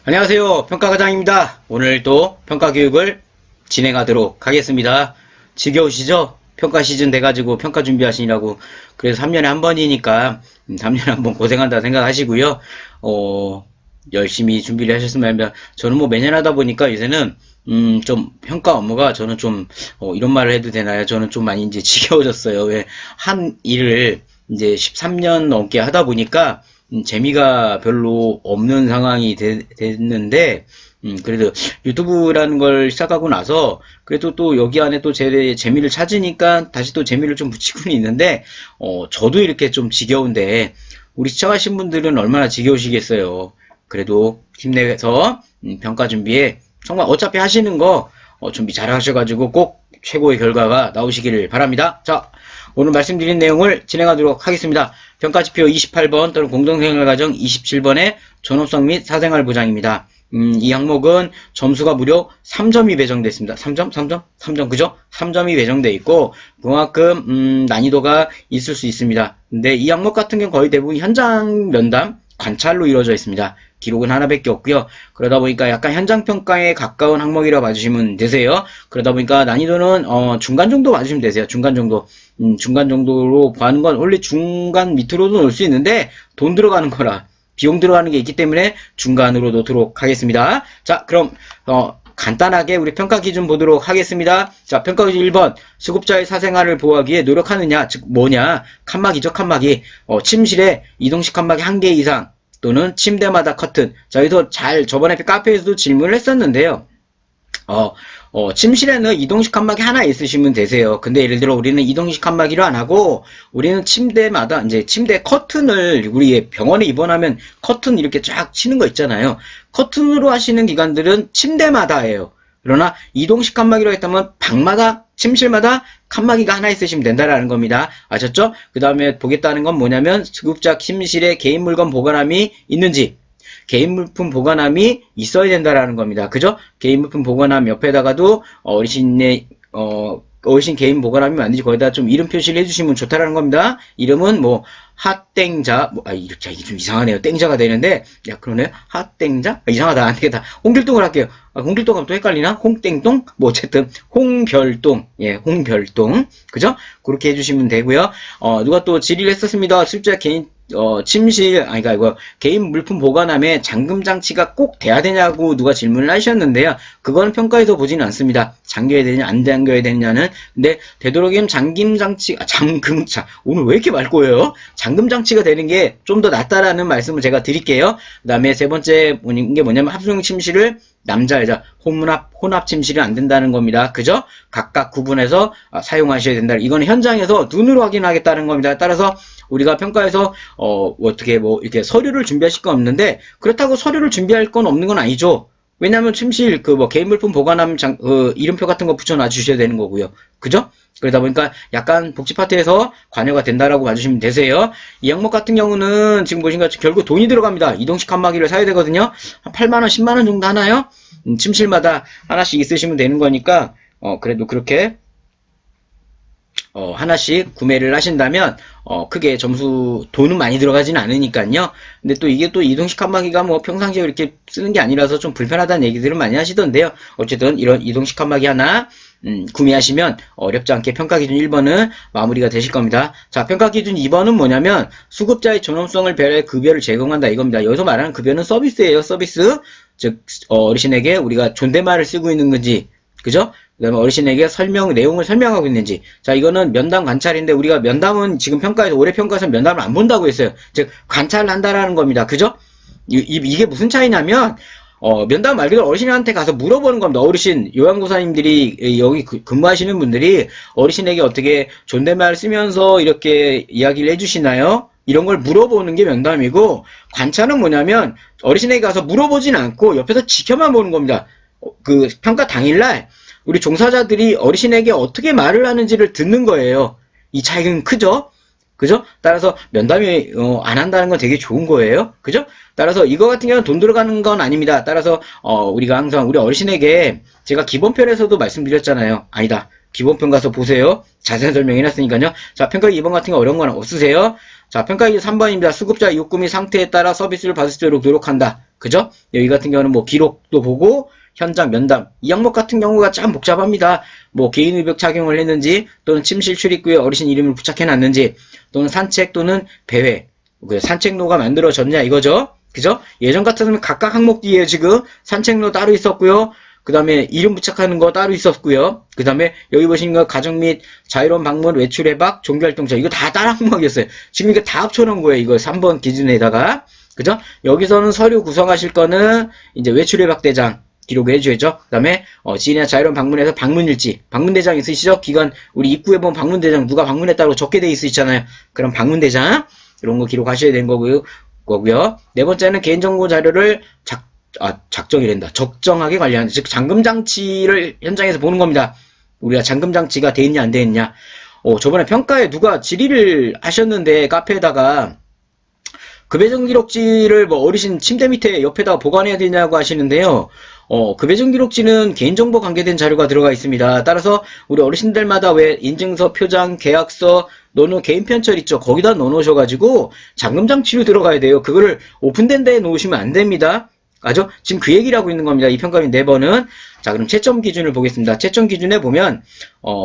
안녕하세요. 평가과장입니다. 오늘 또 평가교육을 진행하도록 하겠습니다. 지겨우시죠? 평가 시즌 돼가지고 평가 준비하시느라고. 그래서 3년에 한 번이니까 3년에 한 번 고생한다 생각하시고요. 열심히 준비를 하셨으면 합니다. 저는 뭐 매년 하다 보니까 요새는 좀 평가 업무가 저는 좀 이런 말을 해도 되나요? 저는 좀 많이 이제 지겨워졌어요. 왜 한 일을 이제 13년 넘게 하다 보니까 재미가 별로 없는 상황이 됐는데, 그래도 유튜브라는 걸 시작하고 나서, 그래도 또 여기 안에 또 재미를 찾으니까 다시 또 재미를 좀 붙이고는 있는데, 저도 이렇게 좀 지겨운데, 우리 시청하신 분들은 얼마나 지겨우시겠어요. 그래도 힘내서 평가 준비에 정말 어차피 하시는 거 준비 잘 하셔가지고 꼭 최고의 결과가 나오시기를 바랍니다. 자, 오늘 말씀드린 내용을 진행하도록 하겠습니다. 평가지표 28번 또는 공동생활과정 27번의 존엄성 및 사생활 보장입니다. 이 항목은 점수가 무려 3점이 배정됐습니다. 3점, 그죠? 3점이 배정돼 있고, 그만큼, 난이도가 있을 수 있습니다. 근데 이 항목 같은 경우 거의 대부분 현장 면담, 관찰로 이루어져 있습니다. 기록은 하나밖에 없고요. 그러다 보니까 약간 현장평가에 가까운 항목이라고 봐주시면 되세요. 그러다 보니까 난이도는 중간 정도 봐주시면 되세요. 중간 정도. 중간 정도로 봐는 건 원래 중간 밑으로도 놓을 수 있는데 돈 들어가는 거라 비용 들어가는 게 있기 때문에 중간으로 놓도록 하겠습니다. 자, 그럼 간단하게 우리 평가 기준 보도록 하겠습니다. 자, 평가 기준 1번. 수급자의 사생활을 보호하기 위해 노력하느냐, 즉 뭐냐? 칸막이죠, 칸막이. 침실에 이동식 칸막이 1개 이상 또는 침대마다 커튼. 자, 여기서 저번에 카페에서도 질문을 했었는데요. 침실에는 이동식 칸막이 하나 있으시면 되세요. 근데 예를 들어 우리는 이동식 칸막이로 안 하고 우리는 침대마다 이제 침대 커튼을 우리 병원에 입원하면 커튼 이렇게 쫙 치는 거 있잖아요. 커튼으로 하시는 기관들은 침대마다예요. 그러나 이동식 칸막이로 했다면 방마다 침실마다 칸막이가 하나 있으시면 된다라는 겁니다. 아셨죠? 그 다음에 보겠다는 건 뭐냐면 수급자 침실에 개인 물건 보관함이 있는지 개인 물품 보관함이 있어야 된다라는 겁니다. 그죠? 개인 물품 보관함 옆에다가도 어르신 개인 보관함이 맞는지 거기다 좀 이름 표시를 해주시면 좋다라는 겁니다. 이름은 뭐 핫땡자, 이게 좀 이상하네요. 땡자가 되는데, 그러네요. 핫땡자? 이상하다. 안 되겠다. 홍길동을 할게요. 홍길동 하면 또 헷갈리나? 홍땡동? 뭐 어쨌든 홍별동. 예, 홍별동. 그죠? 그렇게 해주시면 되고요. 누가 또 질의를 했었습니다. 실제 개인 침실, 이거 개인 물품 보관함에 잠금 장치가 꼭 돼야 되냐고 누가 질문을 하셨는데요. 그거는 평가에서 보지는 않습니다. 잠겨야 되냐, 안 잠겨야 되냐는. 근데 되도록이면 오늘 왜 이렇게 맑고요? 잠금 장치가 되는 게 좀 더 낫다라는 말씀을 제가 드릴게요. 그 다음에 세 번째 게 뭐냐면 합숙 침실을 남자, 여자, 혼합 침실이 안 된다는 겁니다. 그죠? 각각 구분해서 사용하셔야 된다. 이거는 현장에서 눈으로 확인하겠다는 겁니다. 따라서 우리가 평가에서 이렇게 서류를 준비하실 건 없는데 그렇다고 서류를 준비할 건 없는 건 아니죠. 왜냐하면 침실 개인 물품 보관함 이름표 같은 거 붙여놔 주셔야 되는 거고요. 그죠? 그러다 보니까 약간 복지 파트에서 관여가 된다라고 봐주시면 되세요. 이 항목 같은 경우는 지금 보신 것처럼 결국 돈이 들어갑니다. 이동식 칸막이를 사야 되거든요. 한 8만원, 10만원 정도 하나요? 침실마다 하나씩 있으시면 되는 거니까 그래도 그렇게 하나씩 구매를 하신다면 크게 돈은 많이 들어가지는 않으니까요. 근데 또 이게 또 이동식 칸막이가 뭐 평상시에 이렇게 쓰는 게 아니라서 좀 불편하다는 얘기들을 많이 하시던데요. 어쨌든 이런 이동식 칸막이 하나 구매하시면 어렵지 않게 평가 기준 1번은 마무리가 되실 겁니다. 자, 평가 기준 2번은 뭐냐면 수급자의 존엄성을 배려해 급여를 제공한다 이겁니다. 여기서 말하는 급여는 서비스예요. 서비스. 즉 어르신에게 우리가 존댓말을 쓰고 있는 건지, 그죠? 그 다음에 어르신에게 내용을 설명하고 있는지. 자, 이거는 면담 관찰인데 우리가 면담은 지금 올해 평가에서 면담을 안 본다고 했어요. 즉 관찰을 한다라는 겁니다. 그죠? 이게 무슨 차이냐면 면담 말 그대로 어르신한테 가서 물어보는 겁니다. 어르신, 요양보사님들이 여기 근무하시는 분들이 어르신에게 어떻게 존댓말 쓰면서 이렇게 이야기를 해주시나요? 이런 걸 물어보는 게 면담이고, 관찰은 뭐냐면 어르신에게 가서 물어보진 않고 옆에서 지켜만 보는 겁니다. 그 평가 당일날 우리 종사자들이 어르신에게 어떻게 말을 하는지를 듣는 거예요. 이 차이는 크죠? 그죠? 따라서 면담이 안 한다는 건 되게 좋은 거예요. 그죠? 따라서 이거 같은 경우는 돈 들어가는 건 아닙니다. 따라서 우리가 항상 우리 어르신에게 제가 기본편에서도 말씀드렸잖아요. 아니다. 기본편 가서 보세요. 자세한 설명해놨으니까요. 자, 평가 2번 같은 거 어려운 건 없으세요? 자, 평가 기준 3번입니다. 수급자의 욕구 및 상태에 따라 서비스를 받을 수 있도록 노력한다. 그죠? 여기 같은 경우는 뭐 기록도 보고 현장 면담. 이 항목 같은 경우가 참 복잡합니다. 뭐 개인 의복 착용을 했는지 또는 침실 출입구에 어르신 이름을 부착해 놨는지 또는 산책 또는 배회. 산책로가 만들어졌냐 이거죠. 그죠? 예전 같으면 각각 항목 뒤에 지금 산책로 따로 있었고요. 그 다음에 이름 부착하는 거 따로 있었고요. 그 다음에 여기 보시는 거 가정 및 자유로운 방문, 외출 예방, 종교활동자 이거 다 다른 항목이었어요. 지금 이거 다 합쳐놓은 거예요. 이거 3번 기준에다가. 그죠? 여기서는 서류 구성하실 거는 이제 외출 예방 대장 기록을 해줘야죠. 그 다음에 지인이나 자유로운 방문에서 방문일지, 방문대장 있으시죠? 기관 우리 입구에 보면 방문대장 누가 방문했다고 적게 돼 있으시잖아요. 그럼 방문대장 이런 거 기록하셔야 되는 거고요. 네 번째는 개인정보 자료를 작정이란다. 적정하게 관리하는, 즉 잠금장치를 현장에서 보는 겁니다. 우리가 잠금장치가 돼 있냐 안 돼 있냐. 저번에 평가에 누가 질의를 하셨는데 카페에다가 급여정 기록지를 뭐 어르신 침대 밑에 옆에다가 보관해야 되냐고 하시는데요. 급여정 기록지는 개인정보 관계된 자료가 들어가 있습니다. 따라서 우리 어르신들마다 왜 인증서, 표장, 계약서, 개인 편철 있죠? 거기다 넣어놓으셔가지고 잠금장치로 들어가야 돼요. 그거를 오픈된 데에 놓으시면 안 됩니다. 아죠? 지금 그 얘기를 하고 있는 겁니다. 이 평가민 4번은. 자, 그럼 채점 기준을 보겠습니다. 채점 기준에 보면,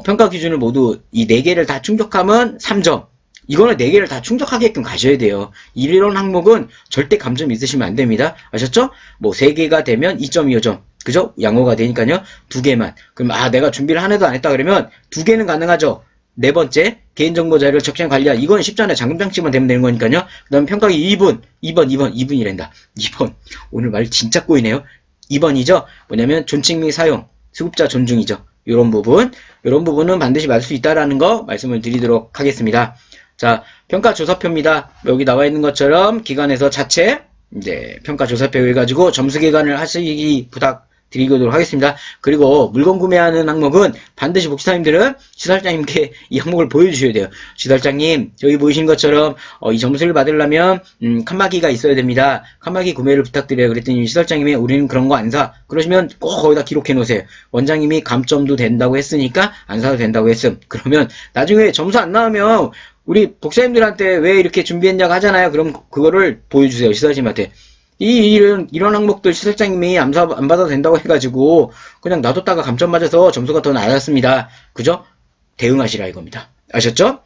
평가 기준을 모두 이 4개를 다 충족하면 3점. 이거는 4개를 다 충족하게끔 가셔야 돼요. 이런 항목은 절대 감점 있으시면 안 됩니다. 아셨죠? 뭐 3개가 되면 2.25점. 그죠? 양호가 되니까요. 2개만. 그럼, 내가 준비를 하나도 안 했다 그러면 2개는 가능하죠. 네 번째, 개인정보 자료를 적정 관리하라. 이건 쉽잖아요. 잠금장치만 되면 되는 거니까요. 그 다음에 평가기 2번이란다. 2번. 오늘 말 진짜 꼬이네요. 2번이죠? 뭐냐면, 존칭 및 사용, 수급자 존중이죠. 요런 부분은 반드시 맞을 수 있다라는 거 말씀을 드리도록 하겠습니다. 자, 평가조사표입니다. 여기 나와 있는 것처럼 기관에서 자체, 이제, 평가조사표 해가지고 점수 계산을 하시기 부탁드리도록 하겠습니다. 그리고 물건 구매하는 항목은 반드시 복지사님들은 시설장님께 이 항목을 보여주셔야 돼요. 시설장님, 여기 보이신 것처럼 이 점수를 받으려면 칸막이가 있어야 됩니다. 칸막이 구매를 부탁드려요. 그랬더니 시설장님이 우리는 그런 거 안 사. 그러시면 꼭 거기다 기록해 놓으세요. 원장님이 감점도 된다고 했으니까 안 사도 된다고 했음. 그러면 나중에 점수 안 나오면 우리 복사님들한테 왜 이렇게 준비했냐고 하잖아요. 그럼 그거를 보여주세요. 시설장님한테. 이런 항목들 시설장님이 안 받아도 된다고 해가지고 그냥 놔뒀다가 감점 맞아서 점수가 더 낮았습니다. 그죠? 대응하시라 이겁니다. 아셨죠?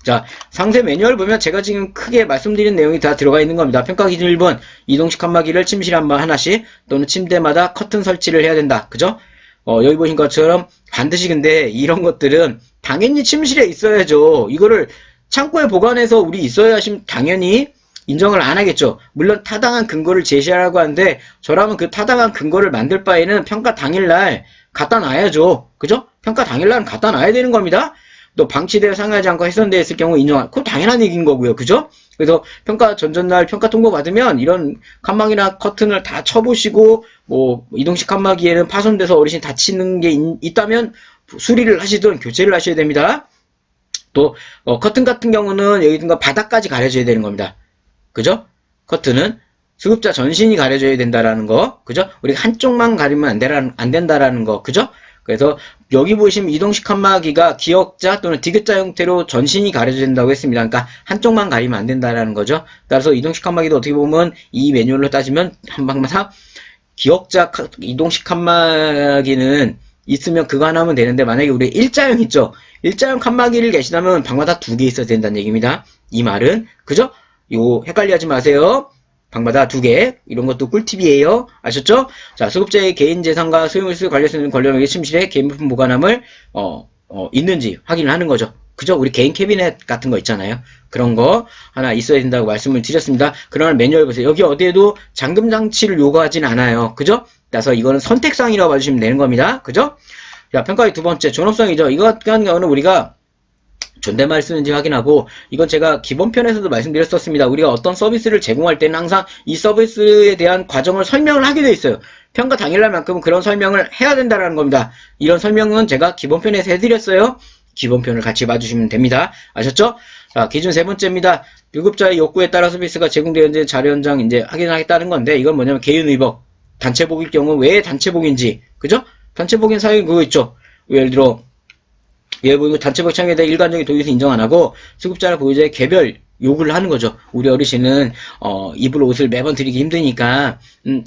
자, 상세 매뉴얼 보면 제가 지금 크게 말씀드린 내용이 다 들어가 있는 겁니다. 평가 기준 1번, 이동식 칸막이를 침실에 한 번 하나씩 또는 침대마다 커튼 설치를 해야 된다. 그죠? 여기 보신 것처럼 반드시 근데 이런 것들은 당연히 침실에 있어야죠. 이거를 창고에 보관해서 우리 있어야 하시면 당연히 인정을 안 하겠죠. 물론 타당한 근거를 제시하라고 하는데 저라면 그 타당한 근거를 만들 바에는 평가 당일날 갖다 놔야죠. 그죠? 평가 당일날은 갖다 놔야 되는 겁니다. 또 방치되어 상하지 않고 훼손되어 있을 경우 인정할, 그건 당연한 얘기인 거고요. 그죠? 그래서 평가 전전날 평가 통보 받으면 이런 칸막이나 커튼을 다 쳐보시고 뭐 이동식 칸막이에는 파손돼서 어르신이 다치는 게 있다면 수리를 하시든 교체를 하셔야 됩니다. 또 커튼 같은 경우는 여기든가 바닥까지 가려져야 되는 겁니다. 그죠? 커튼은 수급자 전신이 가려져야 된다라는 거. 그죠? 우리가 한쪽만 가리면 안 된다라는 거. 그죠? 그래서 여기 보시면 이동식 칸막이가 기역자 또는 디귿자 형태로 전신이 가려져야 된다고 했습니다. 그러니까 한쪽만 가리면 안 된다라는 거죠. 따라서 이동식 칸막이도 어떻게 보면 이 매뉴얼로 따지면 한방마사 기역자 이동식 칸막이는 있으면 그거 하나 하면 되는데 만약에 우리 일자형 있죠? 일자형 칸막이를 계시다면 방마다 2개 있어야 된다는 얘기입니다. 이 말은 그죠? 이거 헷갈리하지 마세요. 방마다 2개. 이런 것도 꿀팁이에요. 아셨죠? 자, 수급자의 개인 재산과 소유물수 관련된 관련하게 침실에 개인 부품 보관함을 있는지 확인을 하는 거죠. 그죠? 우리 개인 캐비넷 같은 거 있잖아요. 그런 거 하나 있어야 된다고 말씀을 드렸습니다. 그러나 매뉴얼 보세요. 여기 어디에도 잠금 장치를 요구하진 않아요. 그죠? 그래서 이거는 선택사항이라고 봐주시면 되는 겁니다. 그죠? 자, 평가의 2번째 존엄성이죠. 이거 같은 경우는 우리가 존댓말 쓰는지 확인하고, 이건 제가 기본편에서도 말씀드렸었습니다. 우리가 어떤 서비스를 제공할 때는 항상 이 서비스에 대한 과정을 설명을 하게 돼 있어요. 평가 당일날만큼은 그런 설명을 해야 된다는 겁니다. 이런 설명은 제가 기본편에서 해드렸어요. 기본편을 같이 봐주시면 됩니다. 아셨죠? 자, 기준 3번째입니다. 유급자의 욕구에 따라 서비스가 제공되어 있는 자료 현장 이제 확인하겠다는 건데, 이건 뭐냐면 개인의복, 단체복일 경우 왜 단체복인지, 그죠? 단체복인 사유 그거 있죠? 예를 들어 예, 뭐, 단체 복장에 대해 일관적인 도의서 인정 안 하고, 수급자나 보유자의 개별 요구를 하는 거죠. 우리 어르신은, 입을 옷을 매번 드리기 힘드니까,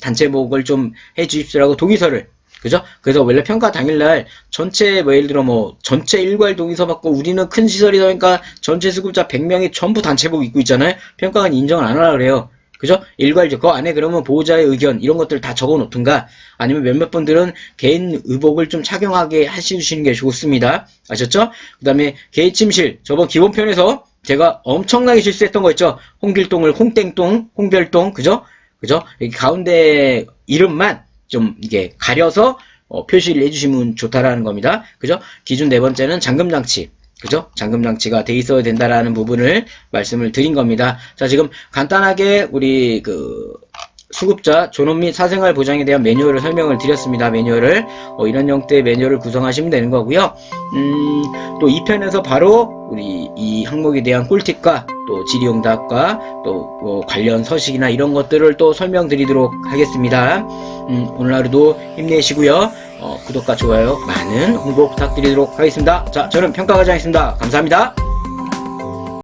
단체복을 좀 해주십시오라고 동의서를, 그죠? 그래서 원래 평가 당일날 전체, 뭐, 예를 들어 뭐, 전체 일괄 동의서 받고, 우리는 큰 시설이다 보니까 전체 수급자 100명이 전부 단체복 입고 있잖아요? 평가관 인정을 안 하려고 그래요. 그죠? 일괄적, 그 안에 그러면 보호자의 의견, 이런 것들 다 적어 놓든가, 아니면 몇몇 분들은 개인 의복을 좀 착용하게 하시는 게 좋습니다. 아셨죠? 그 다음에 개인 침실, 저번 기본편에서 제가 엄청나게 실수했던 거 있죠? 홍길동을 홍땡동, 홍별동, 그죠? 그죠? 여기 가운데 이름만 좀 이게 가려서 표시를 해주시면 좋다라는 겁니다. 그죠? 기준 네 번째는 잠금장치. 그죠? 잠금장치가 돼 있어야 된다라는 부분을 말씀을 드린 겁니다. 자, 지금 간단하게 우리 수급자 존엄 및 사생활 보장에 대한 매뉴얼을 설명을 드렸습니다. 매뉴얼을 이런 형태의 매뉴얼을 구성하시면 되는 거고요. 또 2편에서 바로 우리 이 항목에 대한 꿀팁과 또 질의응답과 또 관련 서식이나 이런 것들을 또 설명드리도록 하겠습니다. 오늘 하루도 힘내시고요. 구독과 좋아요 많은 홍보 부탁드리도록 하겠습니다. 자, 저는 평가과장이었습니다. 감사합니다.